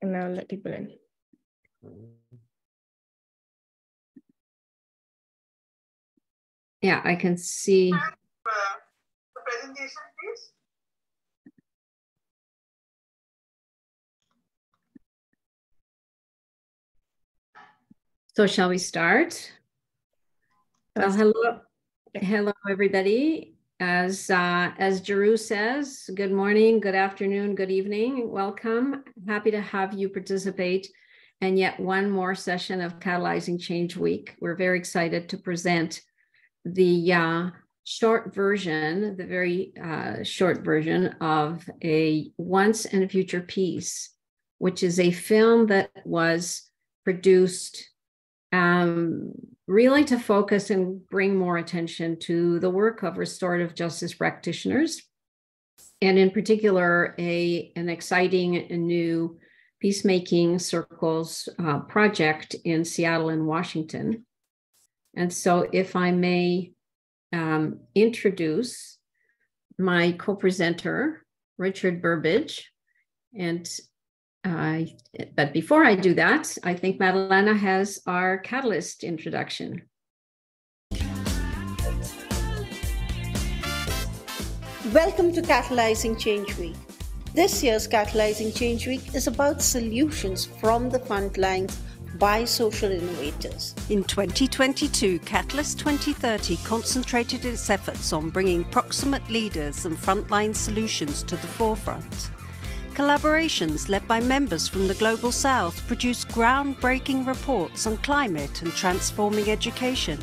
And now let people in. Yeah, I can see. The presentation, please. So shall we start? Well, hello, everybody. As Jeru says, good morning, good afternoon, good evening. Welcome. Happy to have you participate in yet one more session of Catalyzing Change Week. We're very excited to present the short version, the very short version of a Once and a Future Peace, which is a film that was produced really to focus and bring more attention to the work of restorative justice practitioners, and in particular, an exciting new peacemaking circles project in Seattle and Washington. And so if I may introduce my co-presenter, Richard Burbidge, and but before I do that, I think Madalena has our Catalyst introduction. Welcome to Catalyzing Change Week. This year's Catalyzing Change Week is about solutions from the front lines by social innovators. In 2022, Catalyst 2030 concentrated its efforts on bringing proximate leaders and frontline solutions to the forefront. Collaborations led by members from the Global South produced groundbreaking reports on climate and transforming education,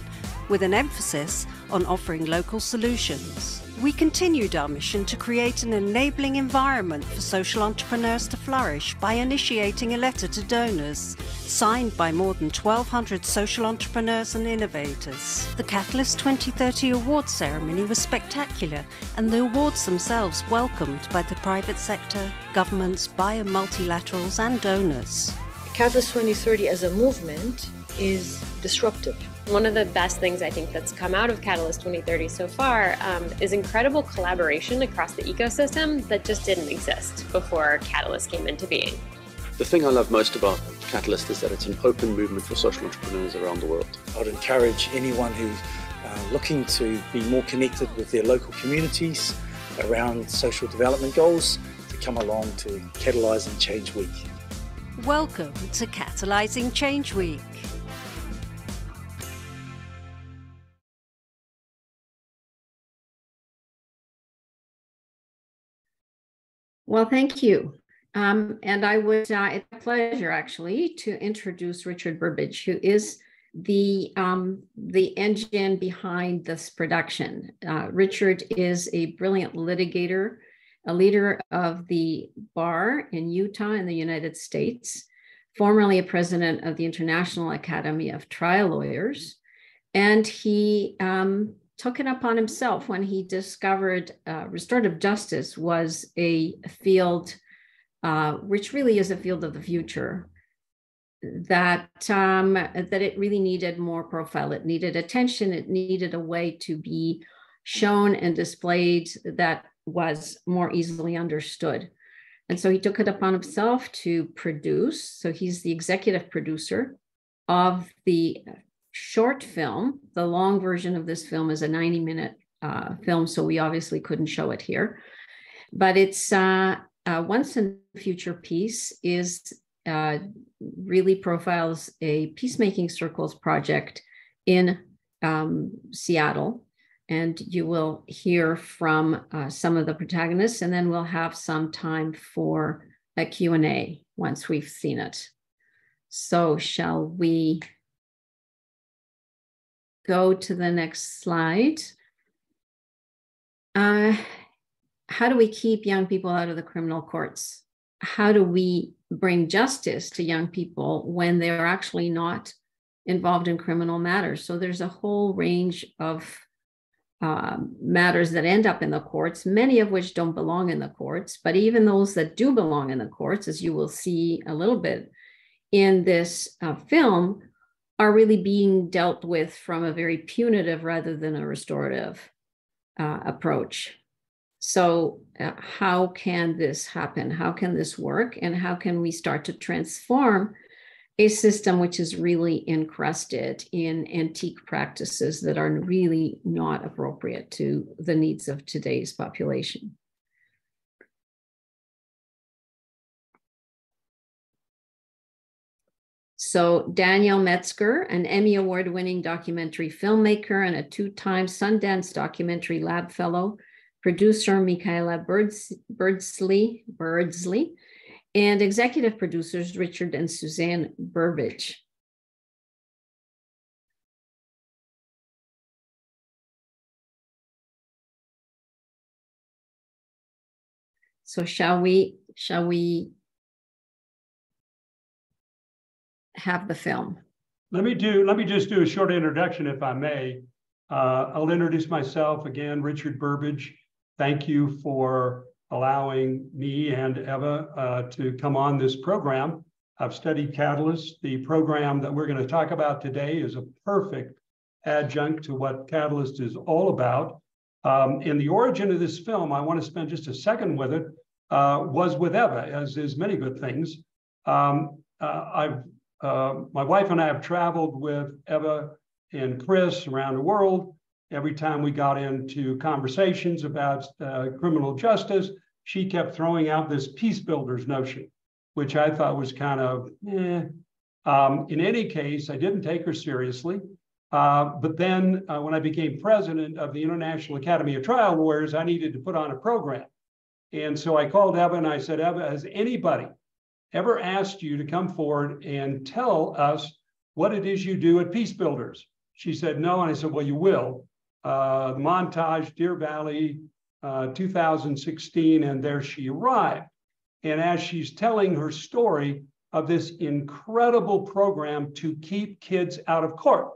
with an emphasis on offering local solutions. We continued our mission to create an enabling environment for social entrepreneurs to flourish by initiating a letter to donors, signed by more than 1,200 social entrepreneurs and innovators. The Catalyst 2030 awards ceremony was spectacular, and the awards themselves welcomed by the private sector, governments, bio multilaterals and donors. Catalyst 2030 as a movement is disruptive. One of the best things I think that's come out of Catalyst 2030 so far is incredible collaboration across the ecosystem that just didn't exist before Catalyst came into being. The thing I love most about Catalyst is that it's an open movement for social entrepreneurs around the world. I'd encourage anyone who's looking to be more connected with their local communities around social development goals to come along to Catalyzing Change Week. Welcome to Catalyzing Change Week. Well, thank you. And I would, it's a pleasure actually to introduce Richard Burbidge, who is the engine behind this production. Richard is a brilliant litigator, a leader of the bar in Utah in the United States, formerly a president of the International Academy of Trial Lawyers. And he took it upon himself when he discovered restorative justice was a field which really is a field of the future, that it really needed more profile. It needed attention. It needed a way to be shown and displayed that was more easily understood. And so he took it upon himself to produce. So he's the executive producer of the short film. The long version of this film is a 90-minute film, so we obviously couldn't show it here. But it's Once and Future Peace is really profiles a peacemaking circles project in Seattle. And you will hear from some of the protagonists, and then we'll have some time for a Q&A once we've seen it. So shall we go to the next slide? How do we keep young people out of the criminal courts? How do we bring justice to young people when they're actually not involved in criminal matters? So there's a whole range of matters that end up in the courts, many of which don't belong in the courts, but even those that do belong in the courts, as you will see a little bit in this film, are really being dealt with from a very punitive rather than a restorative approach. So how can this happen? How can this work? And how can we start to transform a system which is really encrusted in antique practices that are really not appropriate to the needs of today's population? So Daniel Metzger, an Emmy Award-winning documentary filmmaker and a two-time Sundance Documentary Lab Fellow, producer Michaela Birdsley, and executive producers Richard and Suzanne Burbidge. So shall we have the film? Let me just do a short introduction, if I may. I'll introduce myself again, Richard Burbidge. Thank you for allowing me and Eva to come on this program. I've studied Catalyst. The program that we're going to talk about today is a perfect adjunct to what Catalyst is all about. In the origin of this film, I want to spend just a second with it, was with Eva, as is many good things. My wife and I have traveled with Eva and Chris around the world. Every time we got into conversations about criminal justice, she kept throwing out this Peacebuilders notion, which I thought was kind of, in any case, I didn't take her seriously. But then when I became president of the International Academy of Trial Lawyers, I needed to put on a program. And so I called Eva and I said, Eva, has anybody ever asked you to come forward and tell us what it is you do at Peacebuilders? She said, no. And I said, well, you will. The montage, Deer Valley, 2016, and there she arrived. And as she's telling her story of this incredible program to keep kids out of court,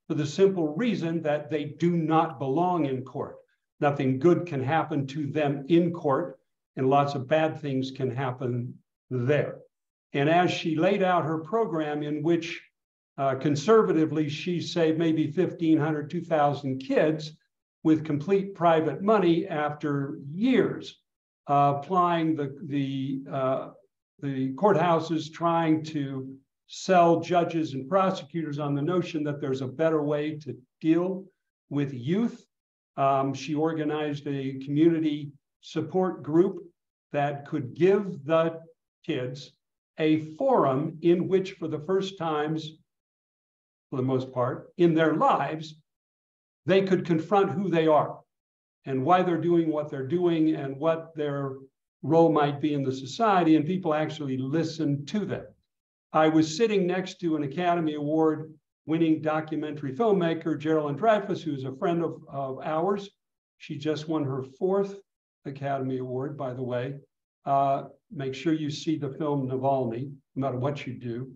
for the simple reason that they do not belong in court. Nothing good can happen to them in court, and lots of bad things can happen there. And as she laid out her program, in which conservatively she saved maybe 1,500, 2,000 kids with complete private money after years applying the courthouses, trying to sell judges and prosecutors on the notion that there's a better way to deal with youth. She organized a community support group that could give the kids a forum in which, for the first times, for the most part, in their lives, they could confront who they are and why they're doing what they're doing and what their role might be in the society, and people actually listen to them. I was sitting next to an Academy Award winning documentary filmmaker, Geraldine Dreyfus, who's a friend of ours. She just won her 4th Academy Award, by the way. Make sure you see the film Navalny, no matter what you do.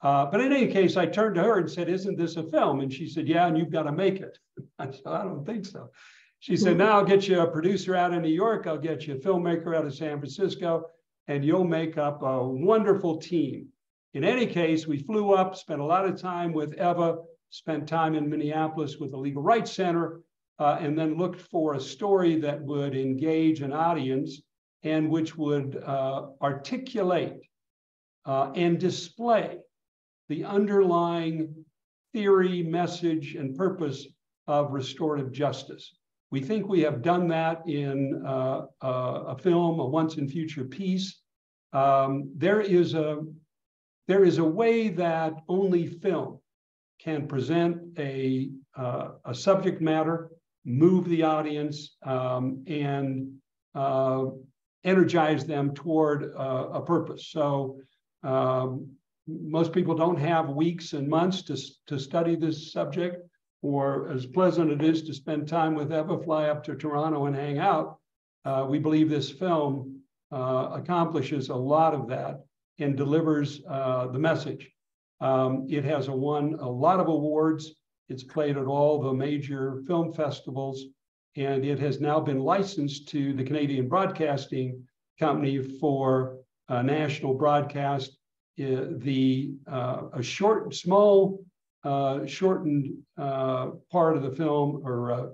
But in any case, I turned to her and said, isn't this a film? And she said, yeah, and you've got to make it. I said, I don't think so. She said, now I'll get you a producer out of New York, I'll get you a filmmaker out of San Francisco, and you'll make up a wonderful team. In any case, we flew up, spent a lot of time with Eva, spent time in Minneapolis with the Legal Rights Center, and then looked for a story that would engage an audience and which would articulate and display the underlying theory, message, and purpose of restorative justice. We think we have done that in a film, A Once and Future Peace. There is a way that only film can present a subject matter, move the audience, and energize them toward a purpose. So most people don't have weeks and months to study this subject, or as pleasant it is to spend time with Eva, fly up to Toronto and hang out. We believe this film accomplishes a lot of that and delivers the message. It has won a lot of awards. It's played at all the major film festivals, and it has now been licensed to the Canadian Broadcasting Company for national broadcast. A shortened part of the film, or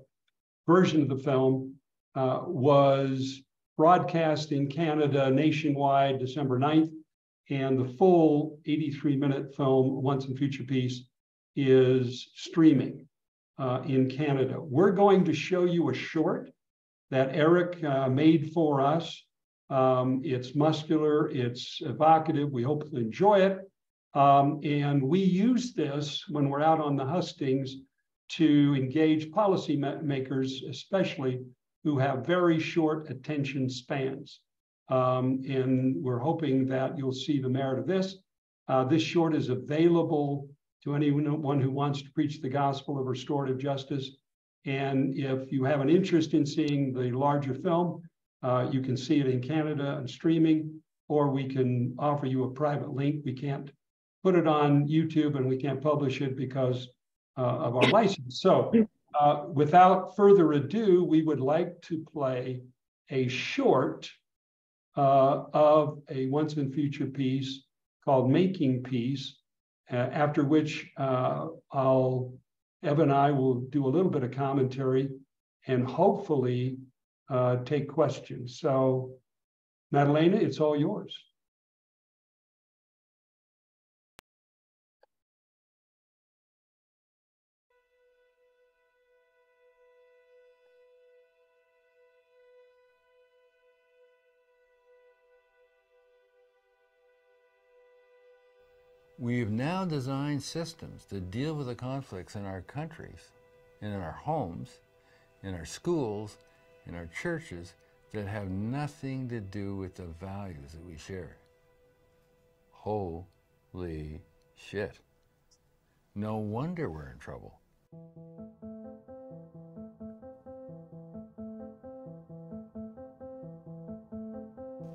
version of the film, was broadcast in Canada nationwide December 9th, and the full 83-minute film, Once and Future Peace, is streaming in Canada. We're going to show you a short that Eric made for us. It's muscular, it's evocative, we hope you'll enjoy it. And we use this when we're out on the hustings to engage policymakers, especially who have very short attention spans. And we're hoping that you'll see the merit of this. This short is available to anyone who wants to preach the gospel of restorative justice. And if you have an interest in seeing the larger film, you can see it in Canada and streaming, or we can offer you a private link. We can't put it on YouTube and we can't publish it because of our license. So without further ado, we would like to play a short of a Once and Future piece called Making Peace, after which Eva and I will do a little bit of commentary and hopefully take questions. So, Madalena, it's all yours. We've now designed systems to deal with the conflicts in our countries, and in our homes, in our schools, in our churches that have nothing to do with the values that we share. Holy shit. No wonder we're in trouble.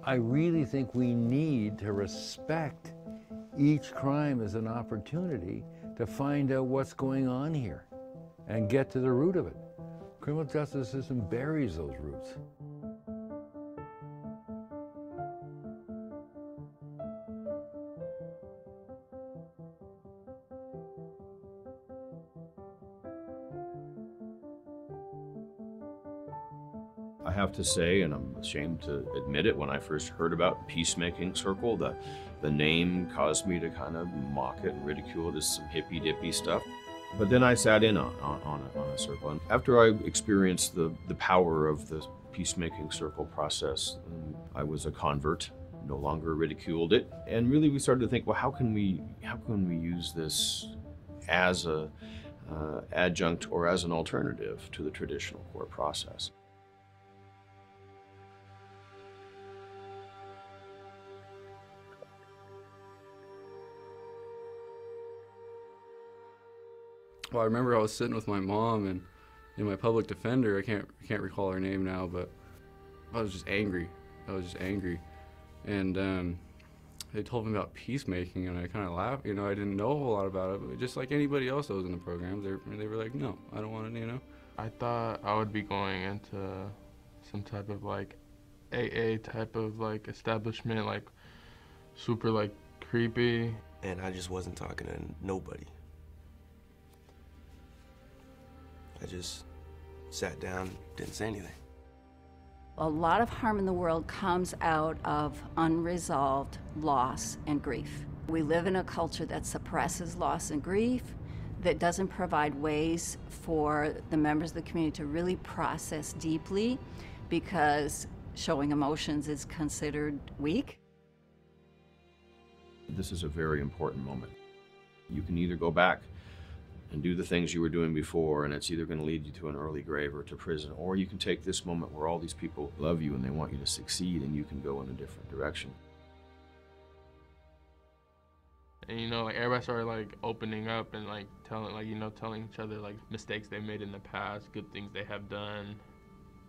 I really think we need to respect each crime as an opportunity to find out what's going on here and get to the root of it. Criminal justice system buries those roots. I have to say, and I'm ashamed to admit it, when I first heard about Peacemaking Circle, the name caused me to kind of mock it and ridicule it as some hippy-dippy stuff. But then I sat in on a circle. And after I experienced the power of the Peacemaking Circle process, I was a convert, no longer ridiculed it. And really we started to think, well, how can we use this as a adjunct or as an alternative to the traditional court process? Well, I remember I was sitting with my mom and my public defender. I can't recall her name now, but I was just angry. And they told me about peacemaking, and I kind of laughed. You know, I didn't know a whole lot about it, but just like anybody else that was in the program, they were like, no, I don't want to, you know. I thought I would be going into some type of like AA type of like establishment, like super like creepy. And I just wasn't talking to nobody. I just sat down, didn't say anything. A lot of harm in the world comes out of unresolved loss and grief. We live in a culture that suppresses loss and grief, that doesn't provide ways for the members of the community to really process deeply, because showing emotions is considered weak. This is a very important moment. You can either go back and do the things you were doing before, and it's either going to lead you to an early grave or to prison, or you can take this moment where all these people love you and they want you to succeed, and you can go in a different direction. And you know, like everybody started like opening up and like telling each other like mistakes they made in the past, good things they have done,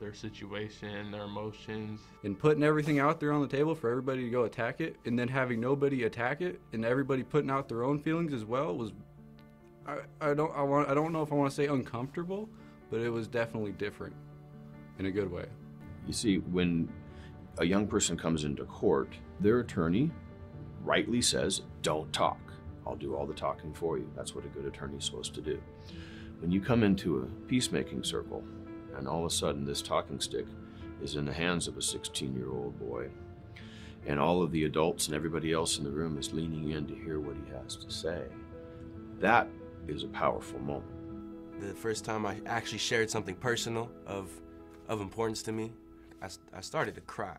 their situation, their emotions. And putting everything out there on the table for everybody to go attack it, and then having nobody attack it, and everybody putting out their own feelings as well was, I don't know if I want to say uncomfortable, but it was definitely different in a good way. You see, when a young person comes into court, their attorney rightly says, don't talk. I'll do all the talking for you. That's what a good attorney is supposed to do. When you come into a peacemaking circle, and all of a sudden this talking stick is in the hands of a 16-year-old boy. And all of the adults and everybody else in the room is leaning in to hear what he has to say. That is a powerful moment. The first time I actually shared something personal of importance to me, I started to cry.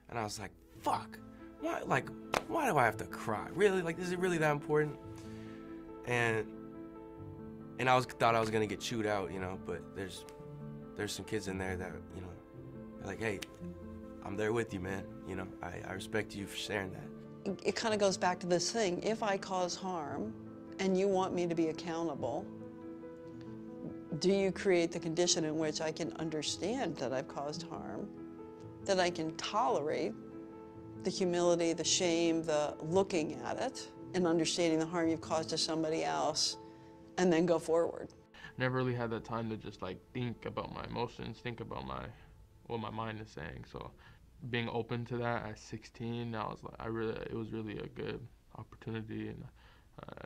And I was like, fuck, why do I have to cry? Really? Like, is it really that important? And I thought I was gonna get chewed out, you know, but there's some kids in there that, you know, they're like, hey, I'm there with you, man. You know, I respect you for sharing that. It kind of goes back to this thing. If I cause harm and you want me to be accountable, do you create the condition in which I can understand that I've caused harm, that I can tolerate the humility, the shame, the looking at it, and understanding the harm you've caused to somebody else, and then go forward? Never really had the time to just like think about my emotions, think about what my mind is saying. So being open to that at 16, I was like, it was really a good opportunity, and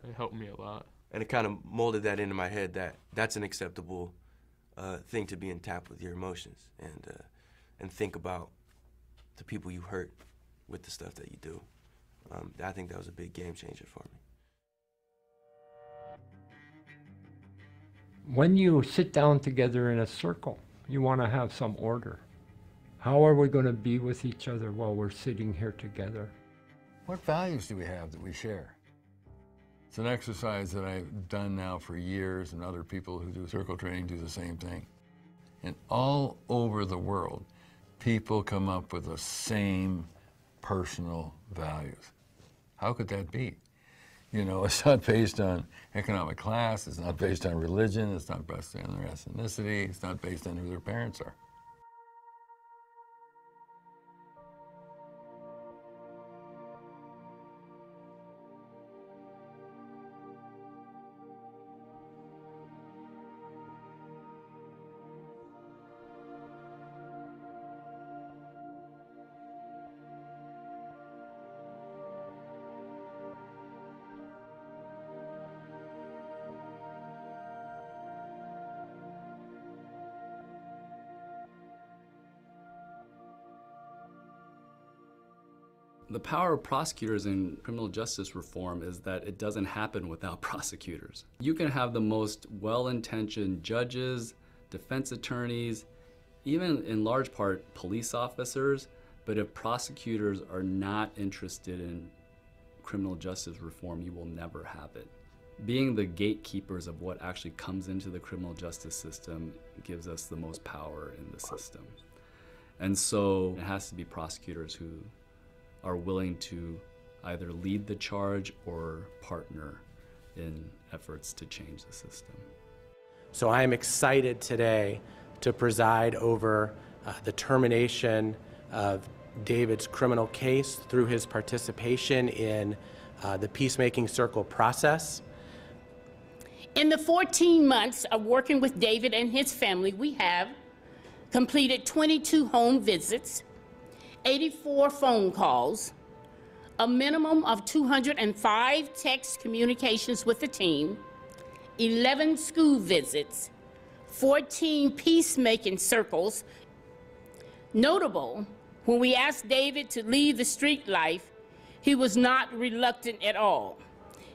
it helped me a lot. And it kind of molded that into my head that that's an acceptable thing, to be in tap with your emotions and think about the people you hurt with the stuff that you do. I think that was a big game changer for me. When you sit down together in a circle, you want to have some order. How are we going to be with each other while we're sitting here together? What values do we have that we share? It's an exercise that I've done now for years, and other people who do circle training do the same thing. And all over the world, people come up with the same personal values. How could that be? You know, it's not based on economic class, it's not based on religion, it's not based on their ethnicity, it's not based on who their parents are. The power of prosecutors in criminal justice reform is that it doesn't happen without prosecutors. You can have the most well-intentioned judges, defense attorneys, even in large part police officers, but if prosecutors are not interested in criminal justice reform, you will never have it. Being the gatekeepers of what actually comes into the criminal justice system gives us the most power in the system. And so it has to be prosecutors who are willing to either lead the charge or partner in efforts to change the system. So I am excited today to preside over the termination of David's criminal case through his participation in the Peacemaking Circle process. In the 14 months of working with David and his family, we have completed 22 home visits, 84 phone calls, a minimum of 205 text communications with the team, 11 school visits, 14 peacemaking circles. Notable, when we asked David to leave the street life, he was not reluctant at all.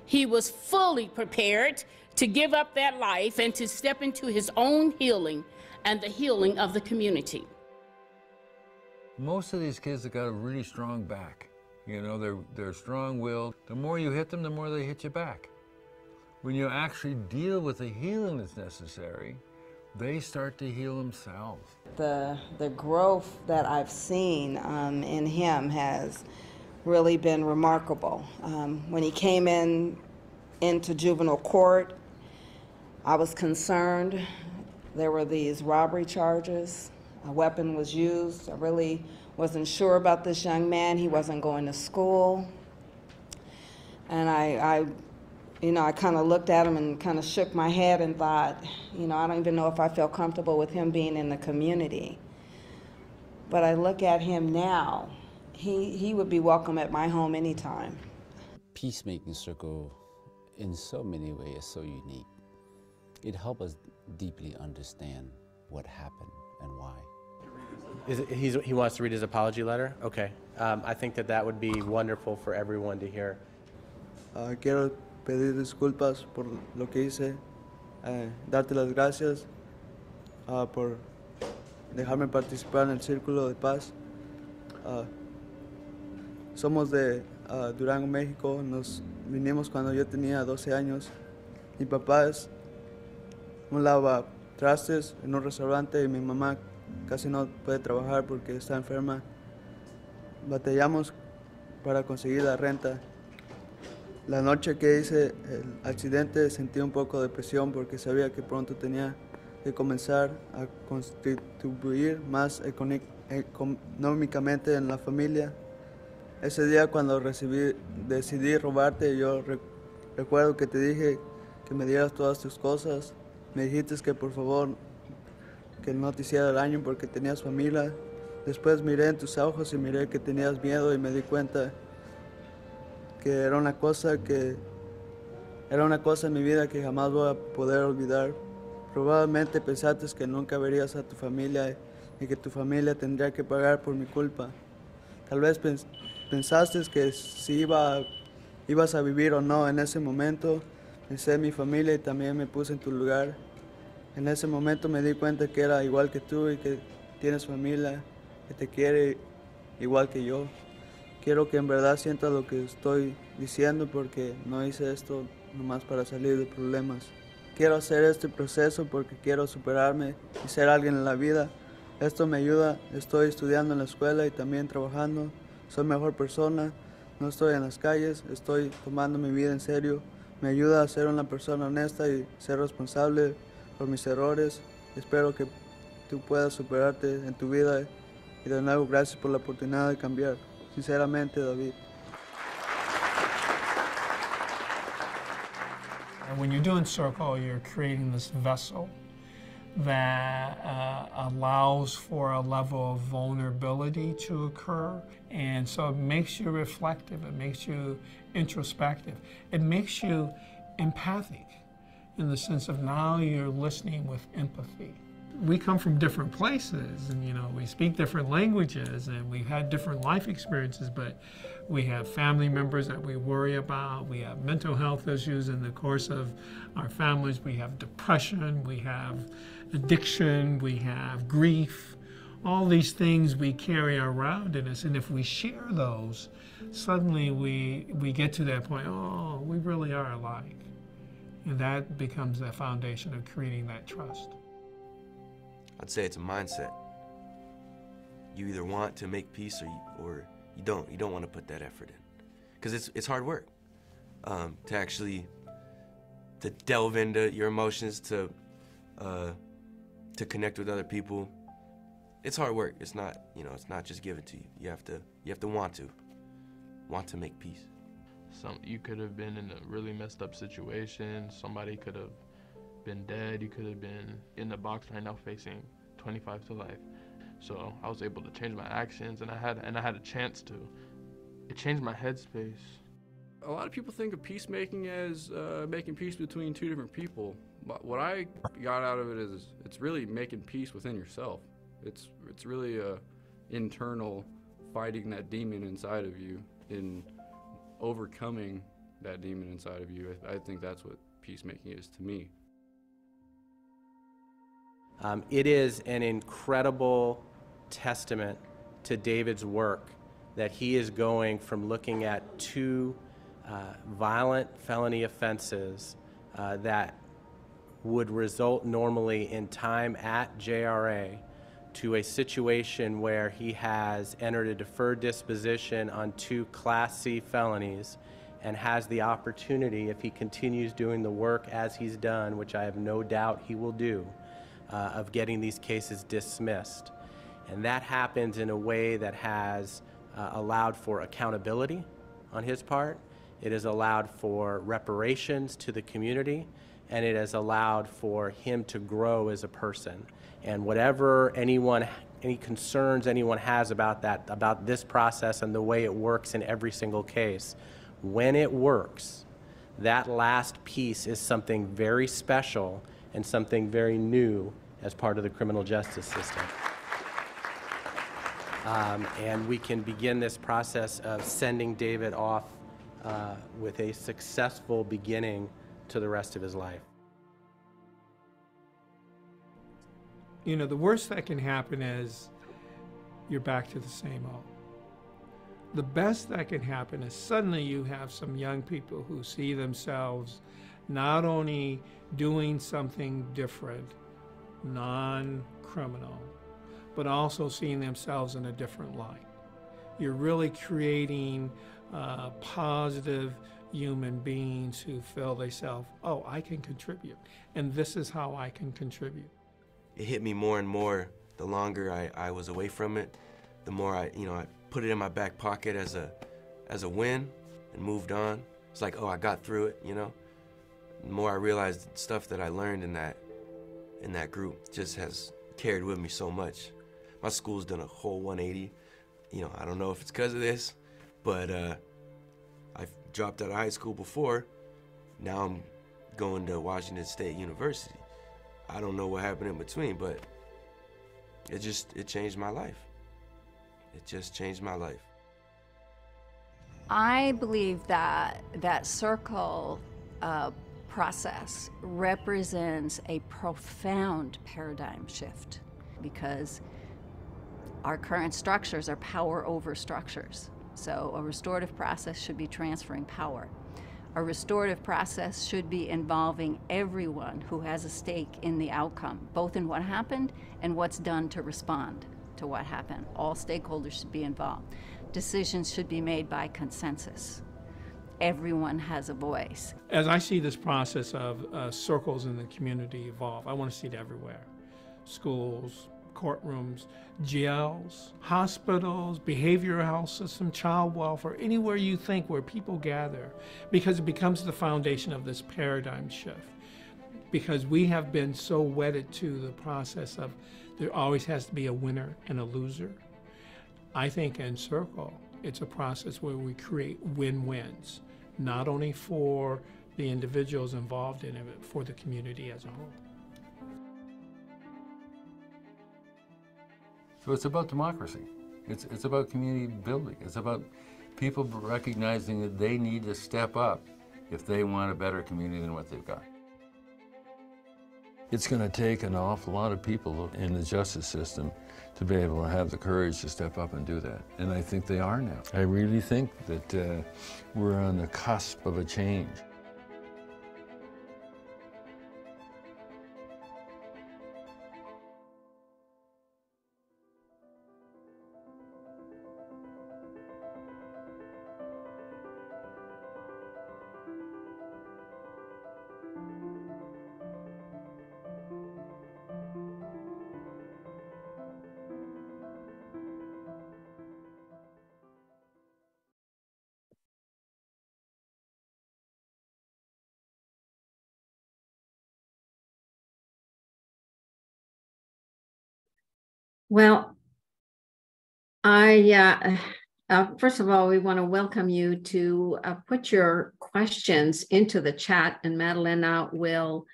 He was fully prepared to give up that life and to step into his own healing and the healing of the community. Most of these kids have got a really strong back. You know, they're strong-willed. The more you hit them, the more they hit you back. When you actually deal with the healing that's necessary, they start to heal themselves. The growth that I've seen in him has really been remarkable. When he came into juvenile court, I was concerned. There were these robbery charges. A weapon was used. I really wasn't sure about this young man. He wasn't going to school. And I kind of looked at him and kind of shook my head and thought, I don't even know if I feel comfortable with him being in the community. But I look at him now, he would be welcome at my home anytime. Peacemaking Circle, in so many ways, is so unique. It helped us deeply understand what happened and why. He wants to read his apology letter? Okay. I think that would be wonderful for everyone to hear. Quiero pedir disculpas por lo que hice, darte las gracias por dejarme participar en el Círculo de Paz. Somos de Durango, México. Nos vinimos cuando yo tenía 12 años. Mi papá es un lavatrastes en un restaurante y mi mamá casi no puede trabajar porque está enferma. Batallamos para conseguir la renta. La noche que hice el accidente sentí un poco de presión porque sabía que pronto tenía que comenzar a contribuir más económicamente en la familia. Ese día cuando decidí robarte, yo recuerdo que te dije que me dieras todas tus cosas. Me dijiste que por favor que no te hiciera daño porque tenías familia. Después miré en tus ojos y miré que tenías miedo y me di cuenta que era una cosa en mi vida que jamás voy a poder olvidar. Probablemente pensaste que nunca verías a tu familia y que tu familia tendría que pagar por mi culpa. Tal vez pensaste que si ibas a vivir o no. En ese momento pensé en mi familia y también me puse en tu lugar. En ese momento me di cuenta que era igual que tú y que tienes familia, que te quiere igual que yo. Quiero que en verdad sientas lo que estoy diciendo porque no hice esto nomás para salir de problemas. Quiero hacer este proceso porque quiero superarme y ser alguien en la vida. Esto me ayuda, estoy estudiando en la escuela y también trabajando. Soy mejor persona, no estoy en las calles, estoy tomando mi vida en serio. Me ayuda a ser una persona honesta y ser responsable por mis errores. Espero que tú puedas superarte en tu vida y de nuevo gracias por la oportunidad de cambiar. Sinceramente, David. And when you're doing circle, you're creating this vessel that allows for a level of vulnerability to occur. And so it makes you reflective, it makes you introspective, it makes you empathic in the sense of now you're listening with empathy. We come from different places and, you know, we speak different languages and we've had different life experiences, but we have family members that we worry about. We have mental health issues in the course of our families. We have depression, we have addiction, we have grief. All these things we carry around in us, and if we share those, suddenly we get to that point, oh, we really are alike. And that becomes the foundation of creating that trust. I'd say it's a mindset. You either want to make peace or you don't. You don't want to put that effort in. Because it's hard work to actually delve into your emotions, to connect with other people. It's hard work. It's not, you know, it's not just given to you. You have to want to make peace. You could have been in a really messed up situation. Somebody could have been dead. You could have been in the box right now facing 25 to life. So I was able to change my actions, and I had a chance to. It changed my headspace. A lot of people think of peacemaking as making peace between two different people. But what I got out of it is it's really making peace within yourself. It's really a internal fighting that demon inside of you, in overcoming that demon inside of you. I think that's what peacemaking is to me. It is an incredible testament to David's work that he is going from looking at two violent felony offenses that would result normally in time at JRA to a situation where he has entered a deferred disposition on two Class C felonies and has the opportunity, if he continues doing the work as he's done, which I have no doubt he will do, of getting these cases dismissed. And that happens in a way that has allowed for accountability on his part. It has allowed for reparations to the community, and it has allowed for him to grow as a person. And whatever any concerns anyone has about that, about this process and the way it works in every single case, when it works, that last piece is something very special and something very new as part of the criminal justice system. and we can begin this process of sending David off with a successful beginning to the rest of his life. You know, the worst that can happen is you're back to the same old. The best that can happen is suddenly you have some young people who see themselves not only doing something different, non-criminal, but also seeing themselves in a different light. You're really creating positive human beings who feel themselves, oh, I can contribute, and this is how I can contribute. It hit me more and more the longer I was away from it, the more I put it in my back pocket as a win and moved on. It's like, oh, I got through it, you know? The more I realized the stuff that I learned in that group just has carried with me so much. My school's done a whole 180. You know, I don't know if it's because of this, but I've dropped out of high school before. Now I'm going to Washington State University. I don't know what happened in between, but it changed my life. It just changed my life. I believe that circle process represents a profound paradigm shift, because our current structures are power over structures. So a restorative process should be transferring power. A restorative process should be involving everyone who has a stake in the outcome, both in what happened and what's done to respond to what happened. All stakeholders should be involved. Decisions should be made by consensus. Everyone has a voice. As I see this process of circles in the community evolve, I want to see it everywhere. Schools, courtrooms, jails, hospitals, behavioral health system, child welfare, anywhere you think where people gather, because it becomes the foundation of this paradigm shift. Because we have been so wedded to the process of there always has to be a winner and a loser. I think in Circle, it's a process where we create win-wins, not only for the individuals involved in it, but for the community as a whole. So it's about democracy. It's about community building. It's about people recognizing that they need to step up if they want a better community than what they've got. It's going to take an awful lot of people in the justice system to be able to have the courage to step up and do that. And I think they are now. I really think that we're on the cusp of a change. Well, first of all, we want to welcome you to put your questions into the chat, and Madalena will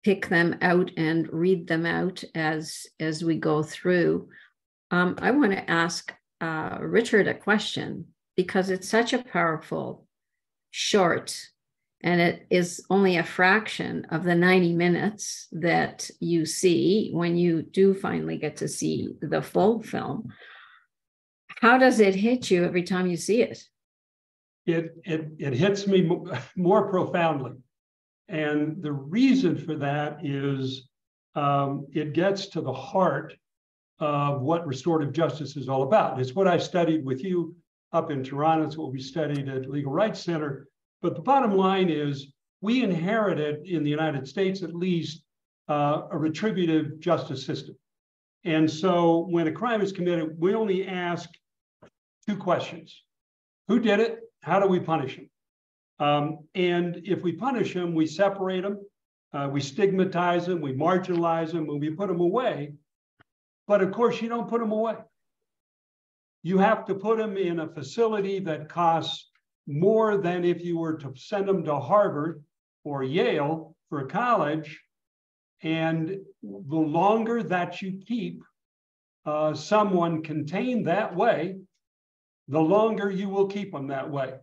pick them out and read them out as we go through. I want to ask Richard a question, because it's such a powerful short, and it is only a fraction of the 90 minutes that you see when you do finally get to see the full film. How does it hit you every time you see it? It hits me more profoundly. And the reason for that is it gets to the heart of what restorative justice is all about. It's what I studied with you up in Toronto. It's what we studied at Legal Rights Center. But the bottom line is we inherited, in the United States at least, a retributive justice system. And so when a crime is committed, we only ask two questions. Who did it? How do we punish him? And if we punish him, we separate him, we stigmatize him, we marginalize him, and we put him away. But of course, you don't put him away. You have to put him in a facility that costs more than if you were to send them to Harvard or Yale for college. And the longer that you keep someone contained that way, the longer you will keep them that way.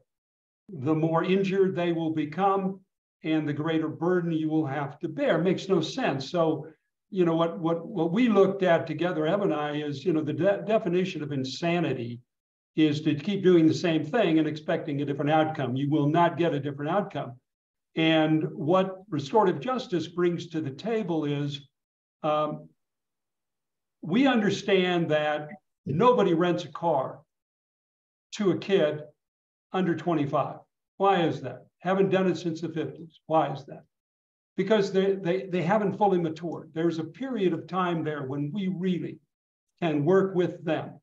The more injured they will become and the greater burden you will have to bear. It makes no sense. So, you know, what we looked at together, Eva and I, is, you know, the definition of insanity is to keep doing the same thing and expecting a different outcome. You will not get a different outcome. And what restorative justice brings to the table is we understand that nobody rents a car to a kid under 25. Why is that? Haven't done it since the 50s. Why is that? Because they haven't fully matured. There's a period of time there when we really can work with them.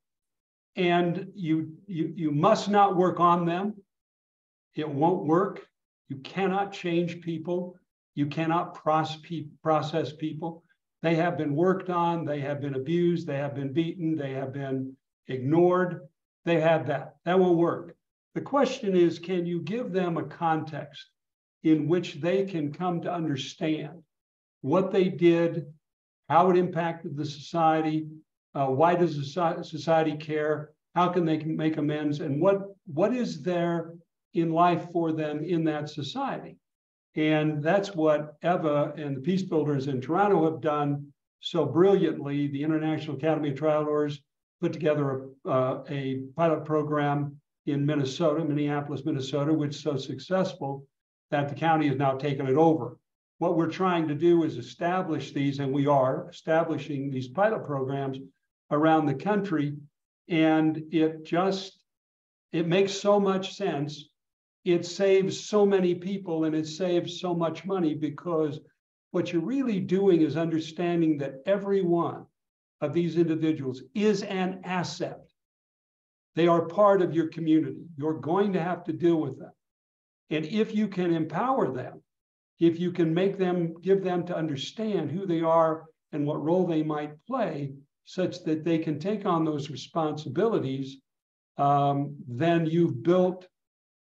And you must not work on them. It won't work. You cannot change people. You cannot process people. They have been worked on. They have been abused. They have been beaten. They have been ignored. They had that. That won't work. The question is, can you give them a context in which they can come to understand what they did, how it impacted the society, why does the society care, how can they make amends, and what is there in life for them in that society? And that's what Eva and the Peacebuilders in Toronto have done so brilliantly. The International Academy of Trial Lawyers put together a pilot program in Minnesota, Minneapolis, Minnesota, which is so successful that the county has now taken it over. What we're trying to do is establish these, and we are establishing these pilot programs around the country. And it makes so much sense. It saves so many people and it saves so much money, because what you're really doing is understanding that every one of these individuals is an asset. They are part of your community. You're going to have to deal with them. And if you can empower them, if you can give them to understand who they are and what role they might play, such that they can take on those responsibilities, then you've built,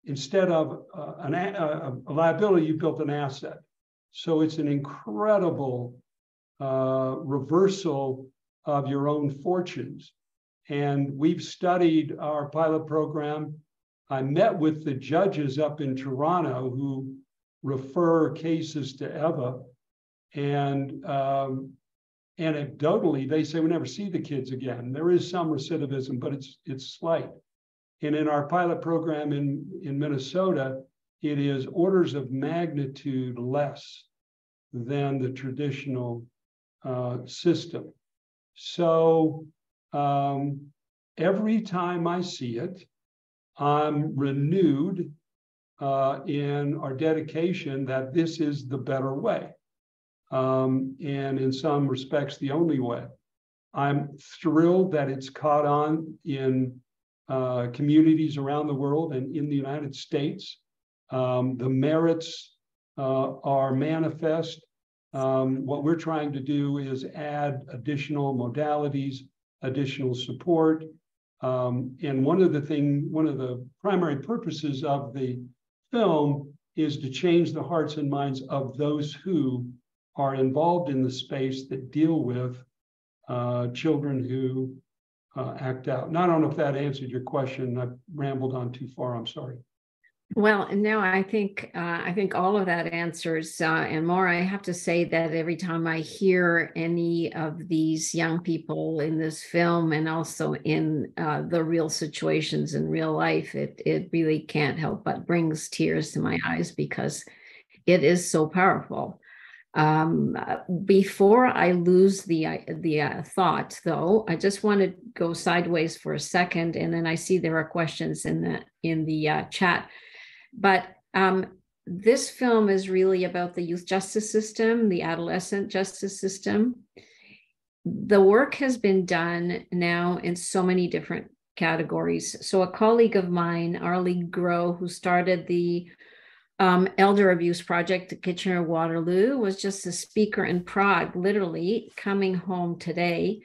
instead of a liability, you've built an asset. So it's an incredible reversal of your own fortunes. And we've studied our pilot program. I met with the judges up in Toronto who refer cases to Eva, and anecdotally, they say we never see the kids again. There is some recidivism, but it's slight. And in our pilot program in Minnesota, it is orders of magnitude less than the traditional system. So every time I see it, I'm renewed in our dedication that this is the better way. And in some respects, the only way. I'm thrilled that it's caught on in communities around the world and in the United States. The merits are manifest. What we're trying to do is add additional modalities, additional support. And one of the primary purposes of the film is to change the hearts and minds of those who are involved in the space that deal with children who act out. And I don't know if that answered your question. I've rambled on too far. I'm sorry. Well, and now I think all of that answers and more. I have to say that every time I hear any of these young people in this film, and also in the real situations in real life, it really can't help but brings tears to my eyes, because it is so powerful. Before I lose the thought, though, I just want to go sideways for a second, and then I see there are questions in the chat. But this film is really about the youth justice system, the adolescent justice system. The work has been done now in so many different categories. So a colleague of mine, Arlie Groh, who started the Elder Abuse Project at Kitchener-Waterloo, was just a speaker in Prague, literally coming home today.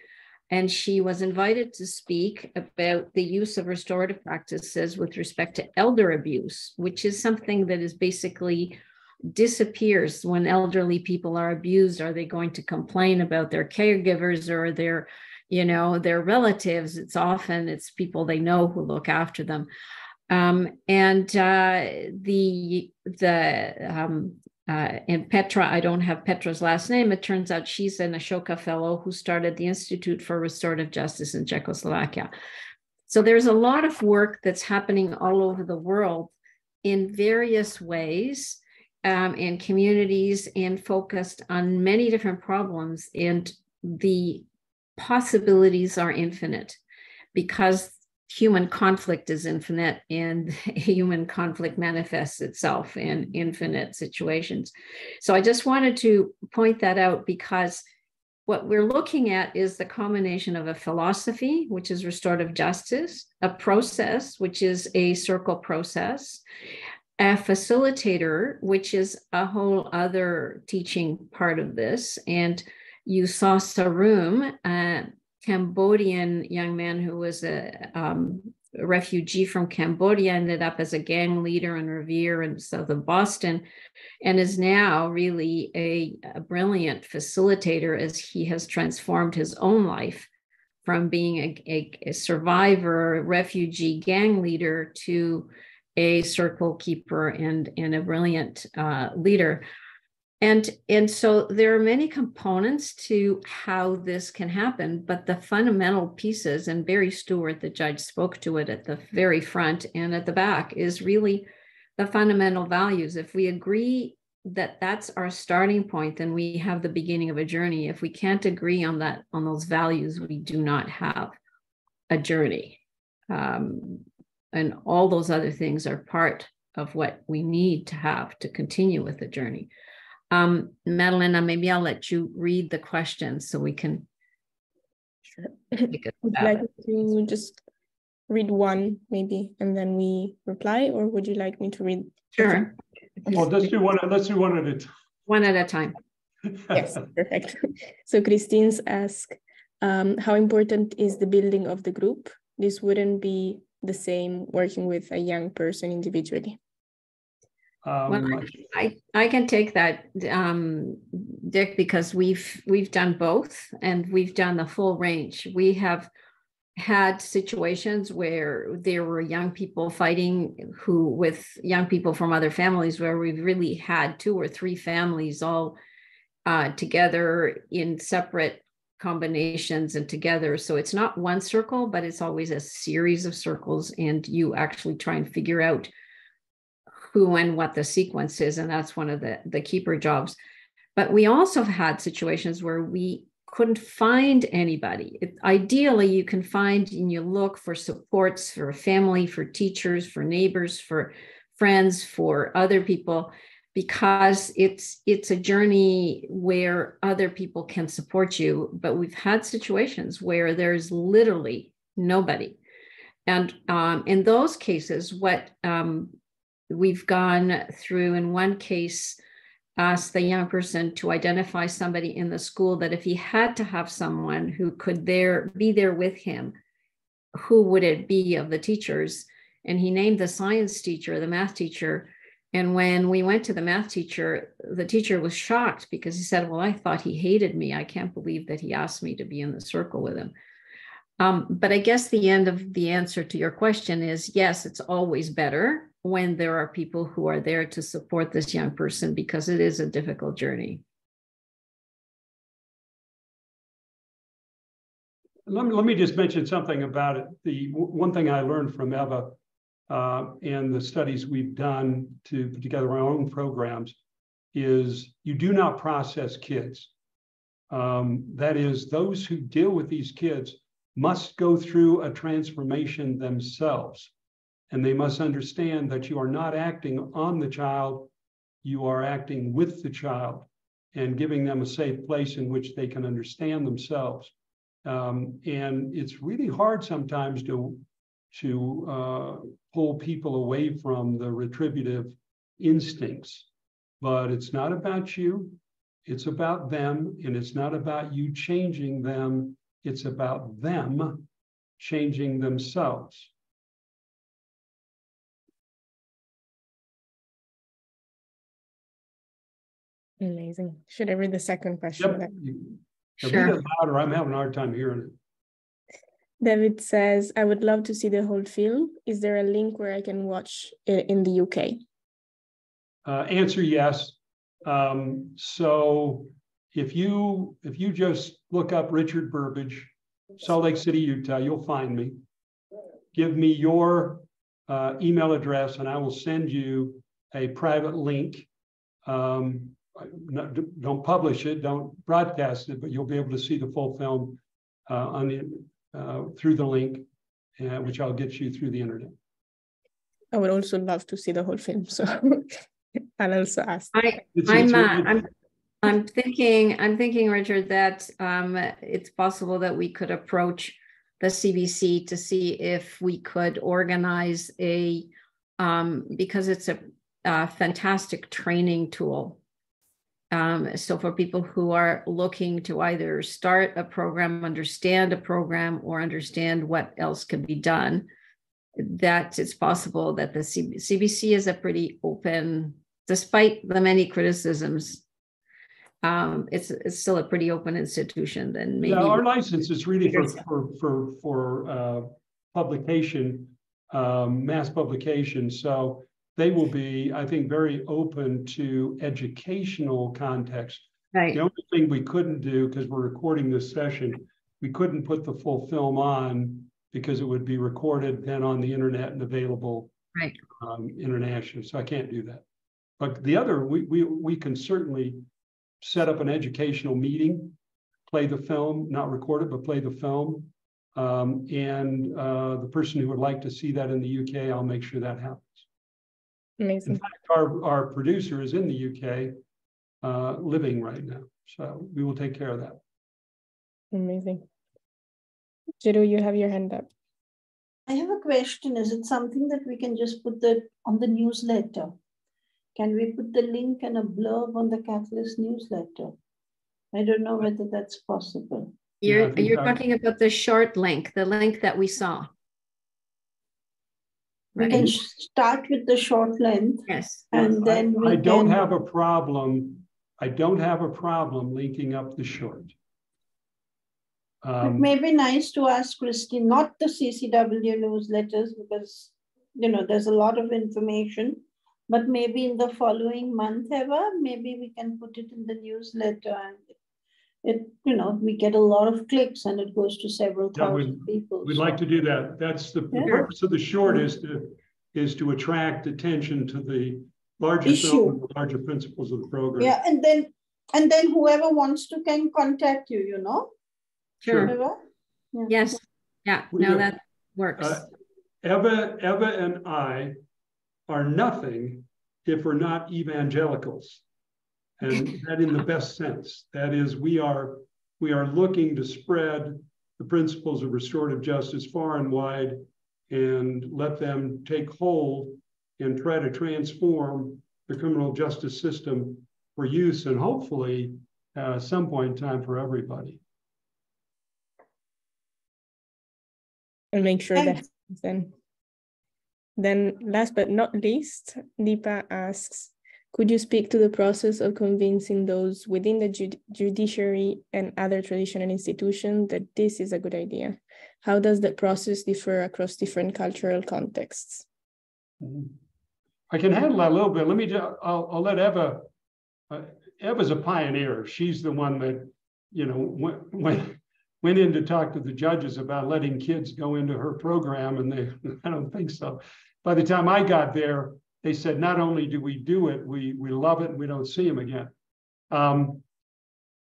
And she was invited to speak about the use of restorative practices with respect to elder abuse, which is something that is basically disappears when elderly people are abused. Are they going to complain about their caregivers, or their their relatives. It's people they know who look after them. And Petra, I don't have Petra's last name. It turns out she's an Ashoka Fellow who started the Institute for Restorative Justice in Czechoslovakia. So there's a lot of work that's happening all over the world in various ways, in communities, and focused on many different problems. And the possibilities are infinite because human conflict is infinite, and human conflict manifests itself in infinite situations. So I just wanted to point that out, because what we're looking at is the combination of a philosophy, which is restorative justice, a process, which is a circle process, a facilitator, which is a whole other teaching part of this. And you saw Sarum, Cambodian young man who was a refugee from Cambodia, ended up as a gang leader in Revere in south of Boston, and is now really a brilliant facilitator as he has transformed his own life from being a survivor, refugee gang leader, to a circle keeper and a brilliant leader. And so there are many components to how this can happen, but the fundamental pieces, and Barry Stewart, the judge, spoke to it at the very front and at the back, is really the fundamental values. If we agree that that's our starting point, then we have the beginning of a journey. If we can't agree on those values, we do not have a journey. And all those other things are part of what we need to have to continue with the journey. Madalena, maybe I'll let you read the questions so we can. Sure. Would you like me to just read one maybe and then we reply, or would you like me to read? Sure. Well, let's do one at a time. One at a time. Yes, perfect. So Christine's asked, how important is the building of the group? This wouldn't be the same working with a young person individually. Well, I can take that, Dick, because we've done both, and we've done the full range. We have had situations where there were young people fighting with young people from other families, where we've really had 2 or 3 families all together in separate combinations and together. So it's not one circle, but it's always a series of circles, and you actually try and figure out who and what the sequence is, and that's one of the keeper jobs. But we also have had situations where we couldn't find anybody. Ideally, you can find and you look for supports for family, for teachers, for neighbors, for friends, for other people, because it's a journey where other people can support you. But we've had situations where there's literally nobody. And in those cases, what we've gone through, in one case, asked the young person to identify somebody in the school that if he had to have someone who could be there with him, who would it be of the teachers? And he named the science teacher, the math teacher. And when we went to the math teacher, the teacher was shocked because he said, well, I thought he hated me. I can't believe that he asked me to be in the circle with him. But I guess the end of the answer to your question is, yes, it's always better when there are people who are there to support this young person, because it is a difficult journey. Let me just mention something about it. The one thing I learned from Eva and the studies we've done to put together our own programs is you do not process kids. That is, those who deal with these kids must go through a transformation themselves. And they must understand that you are not acting on the child, you are acting with the child and giving them a safe place in which they can understand themselves. And it's really hard sometimes to pull people away from the retributive instincts. But it's not about you, it's about them, and it's not about you changing them, it's about them changing themselves. Amazing. Should I read the second question? Yep. Sure. Read it louder. I'm having a hard time hearing it. David says, I would love to see the whole film. Is there a link where I can watch it in the UK? Answer yes. So if you just look up Richard Burbidge, Salt Lake City, Utah, you'll find me. Give me your email address and I will send you a private link. Don't publish it, don't broadcast it, but you'll be able to see the full film on the through the link, which I'll get you through the internet. I would also love to see the whole film, so I'll also ask. I'm thinking, Richard, that it's possible that we could approach the CBC to see if we could organize a, because it's a fantastic training tool. So for people who are looking to either start a program, understand a program, or understand what else can be done, that it's possible that the CBC is a pretty open, despite the many criticisms, it's still a pretty open institution. Then maybe our license is really for publication, mass publication. So they will be, I think, very open to educational context. Right. The only thing we couldn't do, because we're recording this session, we couldn't put the full film on because it would be recorded then on the internet and available internationally. So I can't do that. But the other, we can certainly set up an educational meeting, play the film, not record it, but play the film. The person who would like to see that in the UK, I'll make sure that happens. Amazing. In fact, our producer is in the UK living right now. So we will take care of that. Amazing. Jiru, you have your hand up. I have a question. Is it something that we can just put on the newsletter? Can we put the link and a blurb on the Catalyst newsletter? I don't know whether that's possible. You're talking about the short link, the link that we saw. We can start with the short length. Yes. And then I don't have a problem. I don't have a problem linking up the short. It may be nice to ask Christine, not the CCW newsletters, because there's a lot of information, but maybe in the following month, Eva, maybe we can put it in the newsletter, and we get a lot of clicks and it goes to several thousand people. We'd like to do that. That's the purpose of the short, is to attract attention to the larger film, the larger principles of the program. Yeah, and then whoever wants to can contact you, Sure. Eva? Yeah. Yes. Yeah. No, that works. Eva and I are nothing if we're not evangelicals, and that in the best sense. That is, we are looking to spread the principles of restorative justice far and wide, and let them take hold and try to transform the criminal justice system for use, and hopefully at some point in time for everybody. And make sure that then last but not least, Deepa asks, could you speak to the process of convincing those within the judiciary and other traditional institutions that this is a good idea? How does that process differ across different cultural contexts? I can handle that a little bit. Let me just, I'll let Eva. Eva's a pioneer. She's the one that, went in to talk to the judges about letting kids go into her program, and I don't think so. By the time I got there, they said, not only do we do it, we love it, and we don't see them again.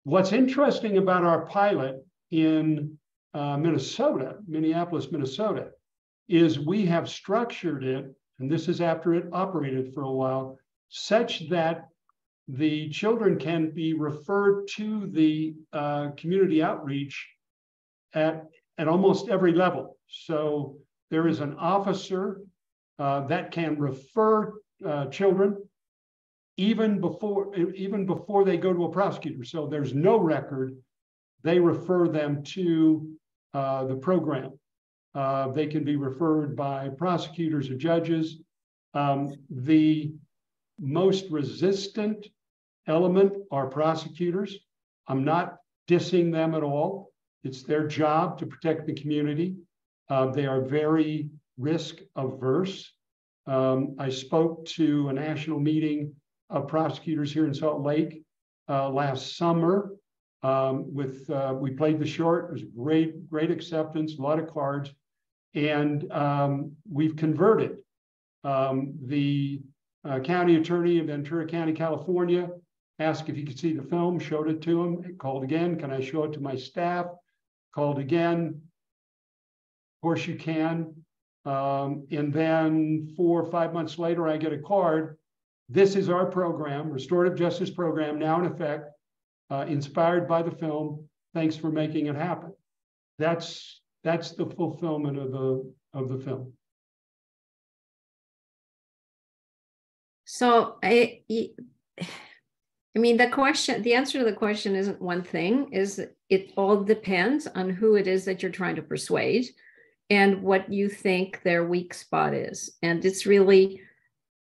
What's interesting about our pilot in Minneapolis, Minnesota, is we have structured it, and this is after it operated for a while, such that the children can be referred to the community outreach at almost every level. So there is an officer that can refer children even before they go to a prosecutor. So there's no record. They refer them to the program. They can be referred by prosecutors or judges. The most resistant element are prosecutors. I'm not dissing them at all. It's their job to protect the community. They are very risk averse. I spoke to a national meeting of prosecutors here in Salt Lake last summer. We played the short. It was great acceptance, a lot of cards, and we've converted. The county attorney of Ventura County, California, asked if he could see the film, showed it to him, called again, can I show it to my staff? Called again, of course you can. And then 4 or 5 months later, I get a card. This is our program, restorative justice program, now in effect, inspired by the film. Thanks for making it happen. That's the fulfillment of the film. So I mean, the answer to the question isn't one thing, is it all depends on who it is that you're trying to persuade and what you think their weak spot is. And it's really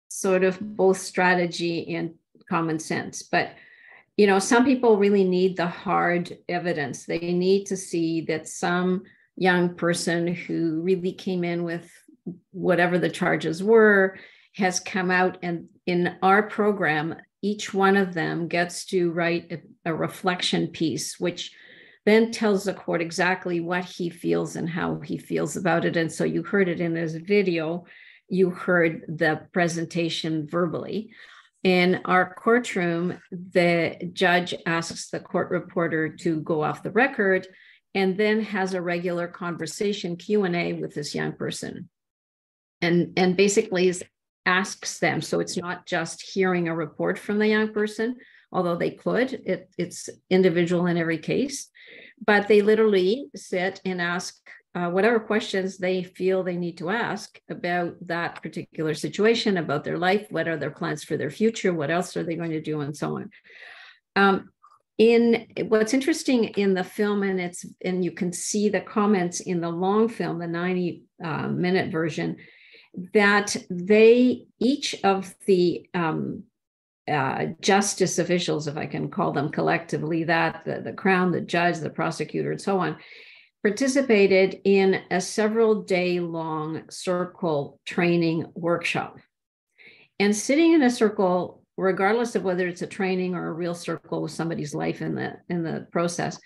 sort of both strategy and common sense. But, you know, some people really need the hard evidence. They need to see that some young person who really came in with whatever the charges were has come out, and in our program, each one of them gets to write a reflection piece, which then tells the court exactly what he feels and how he feels about it. And so you heard it in his video, you heard the presentation verbally. In our courtroom, the judge asks the court reporter to go off the record and then has a regular conversation, Q&A, with this young person. And basically asks them. So it's not just hearing a report from the young person, although they could. It's individual in every case. But they literally sit and ask whatever questions they feel they need to ask about that particular situation, about their life, what are their plans for their future, what else are they going to do, and so on. In what's interesting in the film, and you can see the comments in the long film, the 90-minute version, that each of the justice officials, if I can call them collectively, that the Crown, the judge, the prosecutor, and so on, participated in a several-day-long circle training workshop. And sitting in a circle, regardless of whether it's a training or a real circle with somebody's life in the process,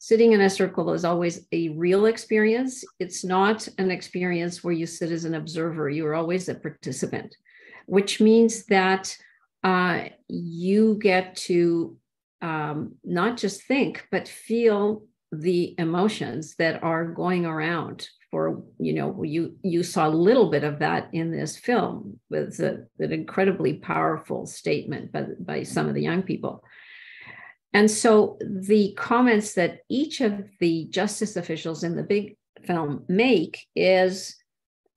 sitting in a circle is always a real experience. It's not an experience where you sit as an observer. You are always a participant, which means that you get to not just think, but feel the emotions that are going around. For, you know, you saw a little bit of that in this film with an incredibly powerful statement by some of the young people. And so the comments that each of the justice officials in the big film make is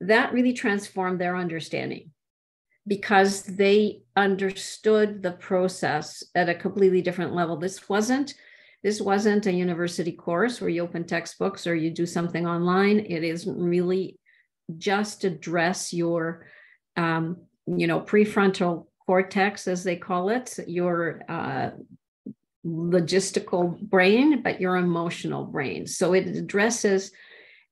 that really transformed their understanding, because they understood the process at a completely different level. This wasn't a university course where you open textbooks or you do something online. It isn't really just address your, prefrontal cortex, as they call it, your logistical brain, but your emotional brain. So it addresses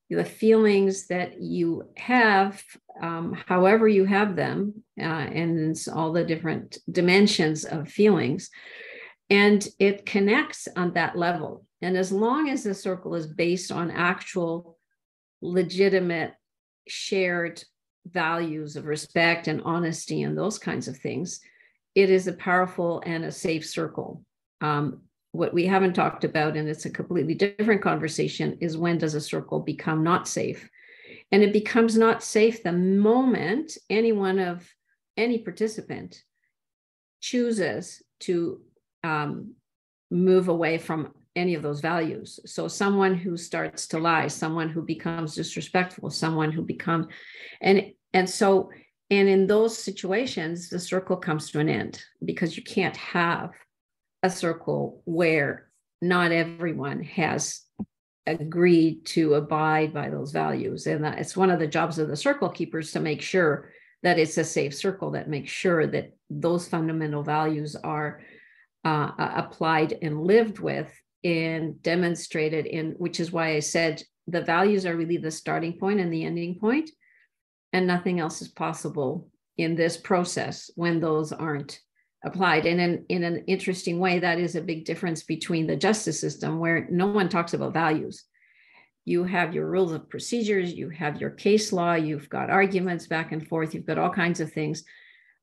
the feelings that you have, however you have them, and it's all the different dimensions of feelings. And it connects on that level. And as long as the circle is based on actual, legitimate, shared values of respect and honesty and those kinds of things, it is a powerful and a safe circle. What we haven't talked about, and it's a completely different conversation, is when does a circle become not safe? And it becomes not safe the moment any participant chooses to move away from any of those values. So someone who starts to lie, someone who becomes disrespectful, someone who becomes, and in those situations, the circle comes to an end, because you can't have a circle where not everyone has agreed to abide by those values. And it's one of the jobs of the circle keepers to make sure that it's a safe circle, that makes sure that those fundamental values are applied and lived with and demonstrated in, which is why I said the values are really the starting point and the ending point, and nothing else is possible in this process when those aren't applied. And in an interesting way, that is a big difference between the justice system, where no one talks about values. You have your rules of procedures, you have your case law, you've got arguments back and forth, you've got all kinds of things.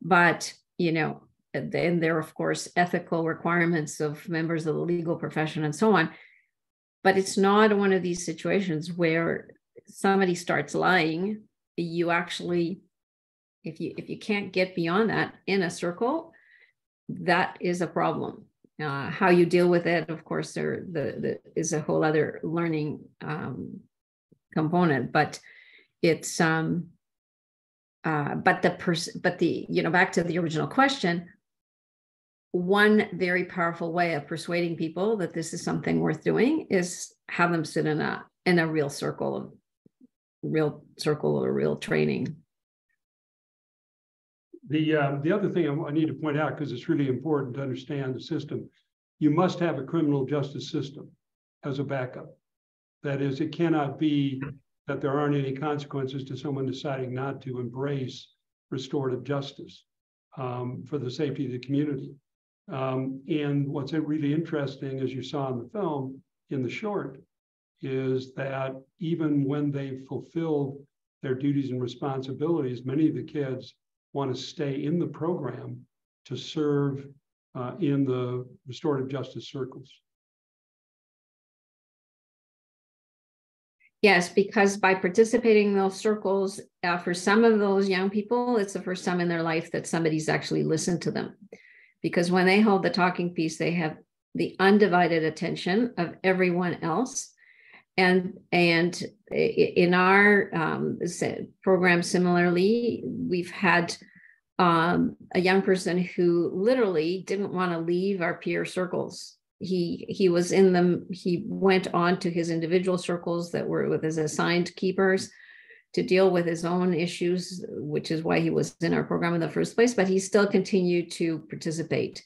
But, you know, then there are, of course, ethical requirements of members of the legal profession and so on. But it's not one of these situations where somebody starts lying. You actually, if you can't get beyond that in a circle, that is a problem. How you deal with it, of course, there is a whole other learning component. But it's back to the original question. One very powerful way of persuading people that this is something worth doing is have them sit in a real circle or real training. The other thing I need to point out, because it's really important to understand the system, you must have a criminal justice system as a backup. That is, it cannot be that there aren't any consequences to someone deciding not to embrace restorative justice for the safety of the community. And what's really interesting, as you saw in the film, in the short, is that even when they've fulfilled their duties and responsibilities, many of the kids want to stay in the program to serve in the restorative justice circles. Yes, because by participating in those circles, for some of those young people, it's the first time in their life that somebody's actually listened to them. Because when they hold the talking piece, they have the undivided attention of everyone else. And in our program, similarly, we've had a young person who literally didn't want to leave our peer circles. He was in them. He went on to his individual circles that were with his assigned keepers to deal with his own issues, which is why he was in our program in the first place. But he still continued to participate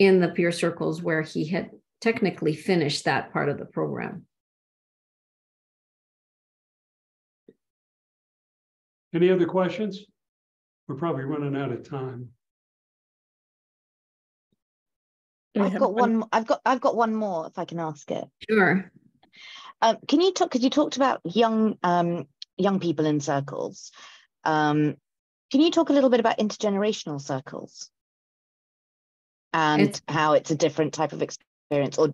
in the peer circles where he had technically finished that part of the program. Any other questions? We're probably running out of time. I've got one. I've got one more, if I can ask it. Sure. Can you talk? Because you talked about young people in circles. Can you talk a little bit about intergenerational circles and how it's a different type of experience, or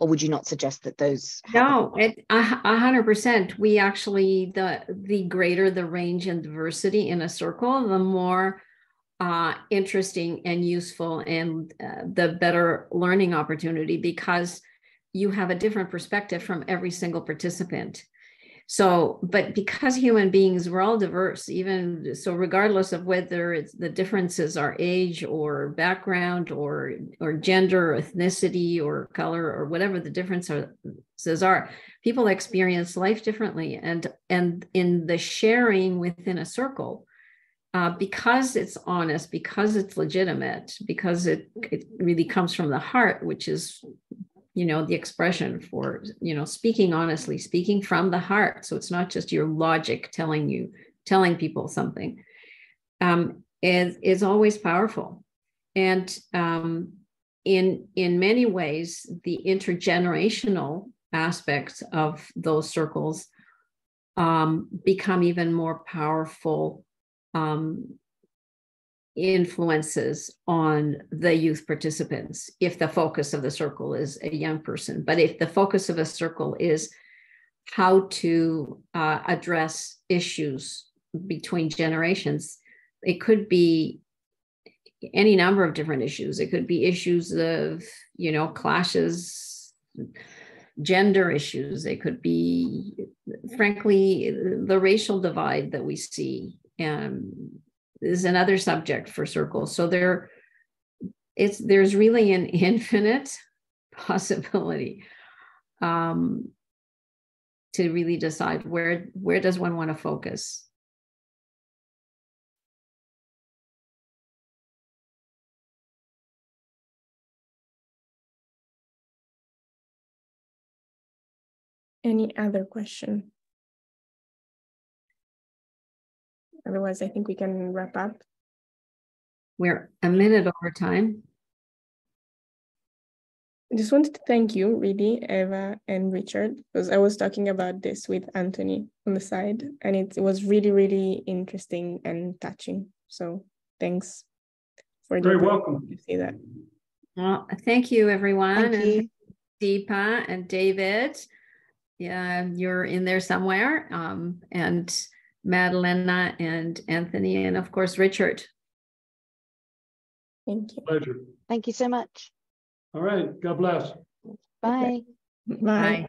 would you not suggest that those? No, 100%. We actually, the greater the range and diversity in a circle, the more interesting and useful and the better learning opportunity, because you have a different perspective from every single participant. So, but because human beings, we're all diverse, even so, regardless of whether it's the differences are age or background or gender, or ethnicity or color or whatever the differences are, people experience life differently. And in the sharing within a circle, because it's honest, because it's legitimate, because it really comes from the heart, which is, the expression for, speaking honestly, speaking from the heart. So it's not just your logic telling people something, is always powerful. And in many ways, the intergenerational aspects of those circles become even more powerful influences on the youth participants if the focus of the circle is a young person. But if the focus of a circle is how to address issues between generations, it could be any number of different issues. It could be issues of, clashes, gender issues. It could be, frankly, the racial divide that we see is another subject for circles. So there's really an infinite possibility to really decide where does one want to focus. Any other question? Otherwise, I think we can wrap up. We're a minute over time. I just wanted to thank you, really, Eva and Richard, because I was talking about this with Anthony on the side, and it was really, really interesting and touching. So thanks for Very welcome to see that. Well, thank you, everyone. Thank you. Deepa and David. Yeah, you're in there somewhere. And Madalena and Anthony, and of course, Richard. Thank you. Pleasure. Thank you so much. All right. God bless. Bye. Bye.